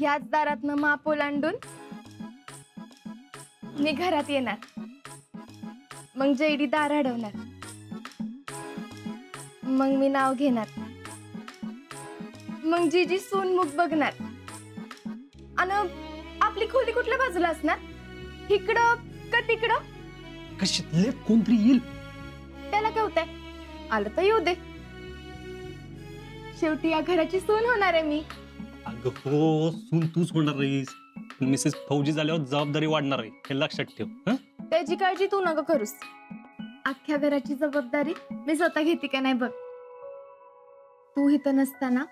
याच दारातनं माप ओलांडून मी घरात येणार. मग जयडी दार अडवणार. मग मी नाव घेणार. मग जीजी सोनमुख बघणार. आणि आपली खोली कुठल्या बाजूला असणार? इकडं का तिकडं? कशातले कोणतरी येईल. त्याला काय होतंय? आलं तर येऊ दे. शेवटी या घराची सून होणार आहे मी. अगं हो, सून तूच होणार आहेस. मिसेस फौजी झाल्यावर जबाबदारी वाढणार आहे, हे लक्षात ठेव. त्याची काळजी तू नका करूस. अख्ख्या घराची जबाबदारी मी स्वतः घेते का नाही बघ. तू इथं नसताना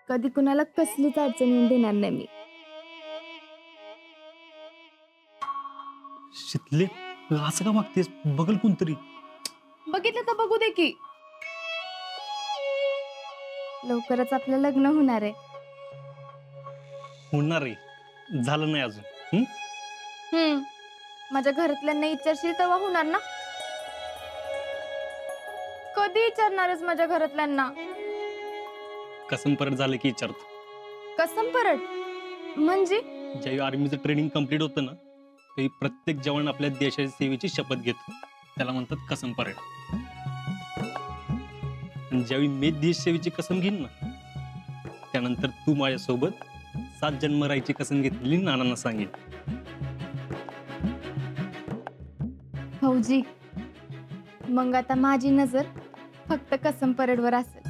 कधी कुणाला कसलीच अडचण येऊन देणार नाही मी. शितले असं का मागतेस? बघल कोणतरी. बघितलं तर बघू दे की. लवकरच आपलं लग्न होणार आहे. होणार आहे, झालं नाही अजून. माझ्या घरातल्यांना विचारशील तेव्हा होणार ना? कधी विचारणारच माझ्या घरातल्यांना? कसम परत झालं की विचारतो. कसम परत म्हणजे? ज्यावेळी आर्मीचं ट्रेनिंग कम्प्लीट होतं ना, त्यावेळी प्रत्येक जवान आपल्या देशाच्या सेवेची शपथ घेतो. त्याला म्हणतात कसम परेड. आणि ज्यावेळी मी देश सेवेची कसम घेईन ना, त्यानंतर तू माझ्यासोबत 7 जन्म राहायची कसम घेतलेली नानांना सांगेन. फौजी, मग आता माझी नजर फक्त कसम परेडवर असेल.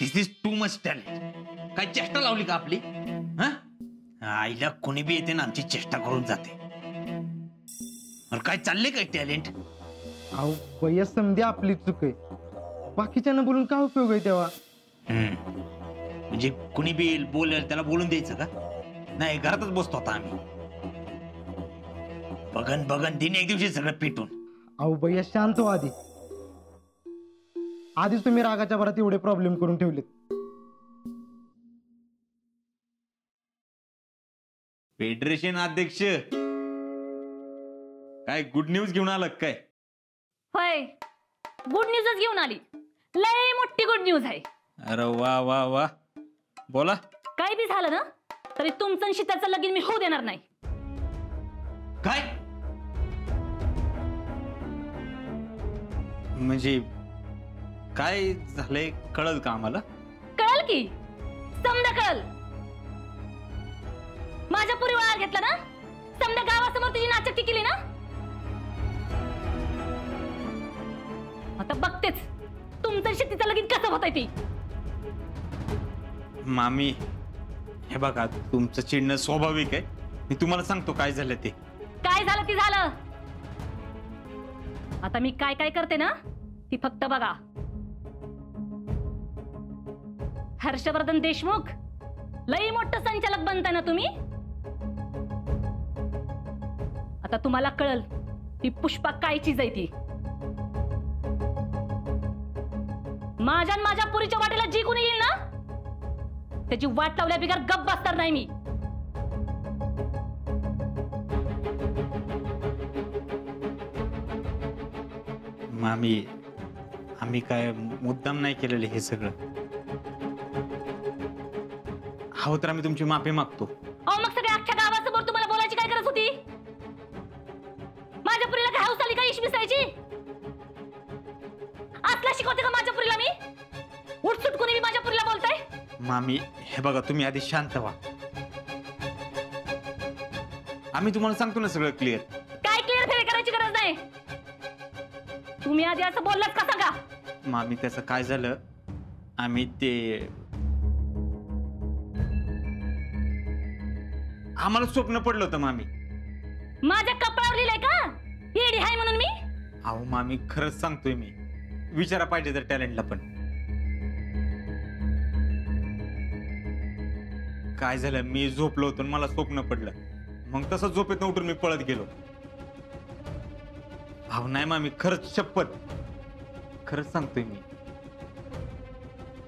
दिस इज टू मच टॅलेंट. काय चेष्टा लावली का आपली? आईला कोणी बी येते ना आमची चेष्टा करून जाते. काय चालले काय टॅलेंट? अहो वयस समधी आपली चूक आहे. बाकीच्यांना बोलून काय उपयोग आहे तेव्हा? म्हणजे कुणी बी बोलेल त्याला बोलून द्यायचं का? नाही, घरातच बसतो आता आम्ही. बघन बघन दिन एक दिवशी सगळं पिटून. अहो भैया शांत हो आधी. आधीच तुम्ही रागाच्या भरात एवढे प्रॉब्लेम करून ठेवलेत. फेडरेशन अध्यक्ष, काय गुड न्यूज घेऊन आलं काय? होय, गुड न्यूजच घेऊन आली. लय मोठी गुड न्यूज आहे. अरे वा वा वा, बोला. काय बी झालं ना तरी तुमचं आणि शीतलचं लगीन मी होऊ देणार नाही. काय म्हणजे काय झालंय कळल का आम्हाला? कळल की, समजा कळल. माझ्या पुरी वाळ घेतला ना, समजा गावासमोर तुझी नाचक्की केली ना, आता बघतेच तुमचं शेतीचं लगीन कसं होतंय ती. मामी हे बघा, तुमचं चिडणं स्वाभाविक आहे. मी तुम्हाला सांगतो काय झालं ते. काय झालं ते झालं. आता मी काय काय करते ना ती फक्त बघा. हर्षवर्धन देशमुख लई मोठं संचालक बनताय ना तुम्ही. आता तुम्हाला कळल ती पुष्पा काय चीज आहे ती. माझ्या माझ्या पुरीच्या वाटेला जी कोणी येईल ना त्याची वाट लावल्या बिगर गप्प बसणार नाही मी. मामी आम्ही काय मुद्दाम नाही केलेले हे सगळं. हो तर आम्ही तुमची माफी मागतो. अहो मग सगळ्या अख्ख्या गावासमोर तुम्हाला बोलायची काय गरज होती? माझ्या पुरीला काय हौस आली का इश मिसळायची? असला शिकवते का माझ्या पुरीला मी? उठसूट कोणी माझ्या पुरीला बोलताय? मामी हे बघा, तुम्ही आधी शांत व्हा. आम्ही तुम्हाला सांगतो ना सगळं क्लिअर. काय क्लिअर फेरी करायची गरज नाही. तुम्ही आधी असं बोललात का सांगा. मामी त्याचं काय झालं, आम्ही ते आम्हाला स्वप्न पडलं होतं मामी. माझ्या कपाळावर लिहिलंय का येडी हाय म्हणून मी? अहो मामी खरंच सांगतोय मी. विचारा पाहिजे तर टॅलेंटला पण. काय झालं, मी झोपलो होतो मला स्वप्न पडलं. मग तसं झोपेत उठून मी पळत गेलो. अहो नाही मामी, खरंच शपथ, खरंच सांगतोय मी.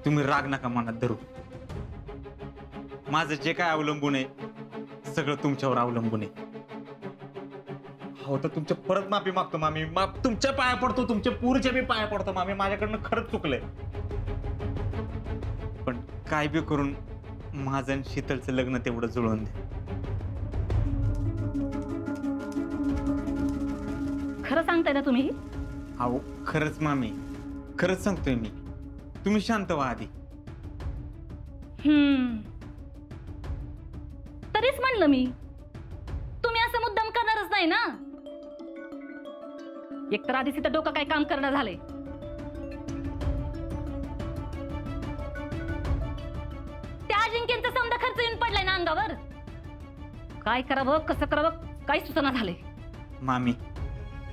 तुम्ही राग नका मनात धरू. माझं जे काय अवलंबून आहे सगळं तुमच्यावर अवलंबून आहे. हो तर तुमच्या परत माफी मागतो मामी. तुमच्या पाया पडतो, तुमच्या पुरीच्या बी पाया पडतो मामी. माझ्याकडनं खरंच चुकलंय. पण काय बी करून माझं आणि शीतलचं लग्न तेवढं जुळवून दे. खरं सांगताय ना तुम्ही? अहो खरंच मामी, खरंच सांगतोय मी. तुम्ही शांत व्हा आधी. तरीच म्हणलं मी, तुम्ही असं मुद्दाम करणारच नाही ना. एकतर आधीच इथं डोकं काय काम करणं झालंय. त्या अजिंक्यांचा समजा खर्च येऊन पडलाय ना अंगावर. काय करावं कसं करावं काही सुचना झालंय. मामी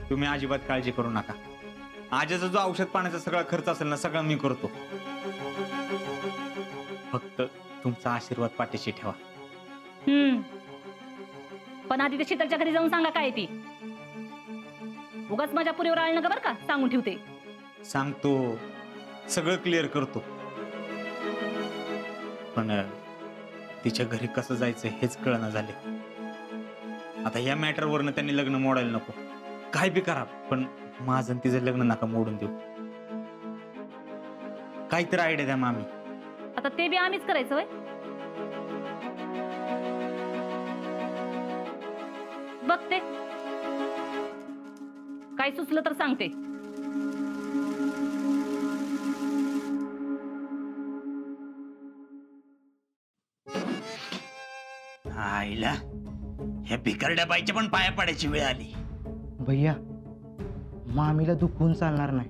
तुम्ही अजिबात काळजी करू नका. आजीचा जो औषध पाण्याचा सगळा खर्च असेल ना सगळं मी करतो. फक्त तुमचा आशीर्वाद पाठीशी ठेवा. पण आधी ते शीतलच्या घरी जाऊन सांगा काय ती. उगाच माझ्या पुरीवर आळ नका बरं का, सांगून ठेवते. सांगतो, सगळं क्लिअर करतो. पण तिच्या घरी कसं जायचं हेच कळना झाले. आता या मॅटरवरनं त्यांनी लग्न मोडायला नको. काय बी करा पण माझं तिचं लग्न नका मोडून देऊ. काहीतरी आयडिया द्या मामी. आता ते बी आम्हीच करायचं वय. बघते काय सुचलं तर सांगते. आईला ह्या भिकारड्या बाईच्या पण पाया पडायची वेळ आली. भैया मामीला दुखवून चालणार नाही.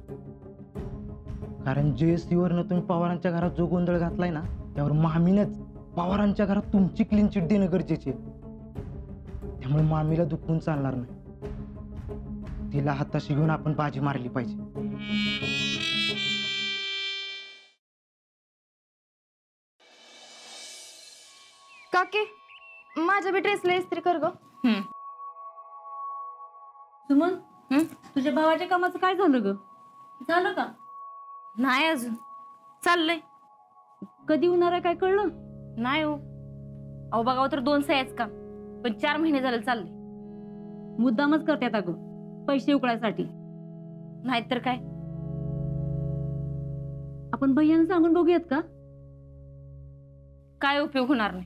कारण JSC-वरनं तुम्ही पवारांच्या घरात जो गोंधळ घातलाय ना त्यावर मामीनच पवारांच्या घरात तुमची क्लीन चिट देणं गरजेचे. त्यामुळे मामीला दुखवून चालणार नाही. तिला हाताशी घेऊन आपण बाजी मारली पाहिजे. काकी माझ्या बी ड्रेसला इस्त्री कर ग. सुमन, तुझ्या भावाच्या कामाचं काय झालं ग? झालं का? नाही अजून, चाललंय. कधी होणार आहे काय कळलं? नाही हो. अहो बघावं तर 2 सह्याच काम, पण 4 महिने झाले चालले. मुद्दामच करतात अगं, पैसे उकळायसाठी. नाहीतर काय. आपण भैयानं सांगून बघूयात का? काय उपयोग होणार नाही.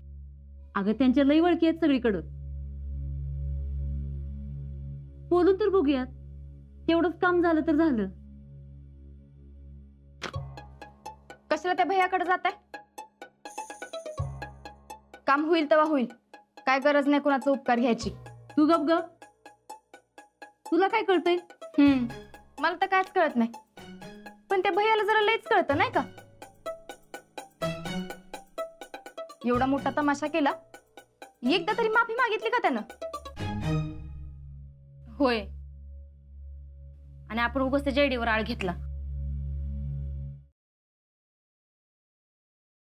अगं त्यांच्या लई वळखी आहेत सगळीकडं. बोलून तर बघूयात. तेवढंच काम झालं तर झालं. कशाला त्या भैयाकडे जात आहे? काम होईल तेव्हा होईल. काय गरज नाही कुणाचा उपकार घ्यायची. तू गप गप. तुला काय कळतंय? मला तर कायच कळत नाही. पण त्या भैयाला जरा लईच कळतं नाही का? एवढा मोठा तमाशा केला, एकदा तरी माफी मागितली का त्यानं? होय. आणि आपण उगाच त्या जयडीवर आळ घेतला.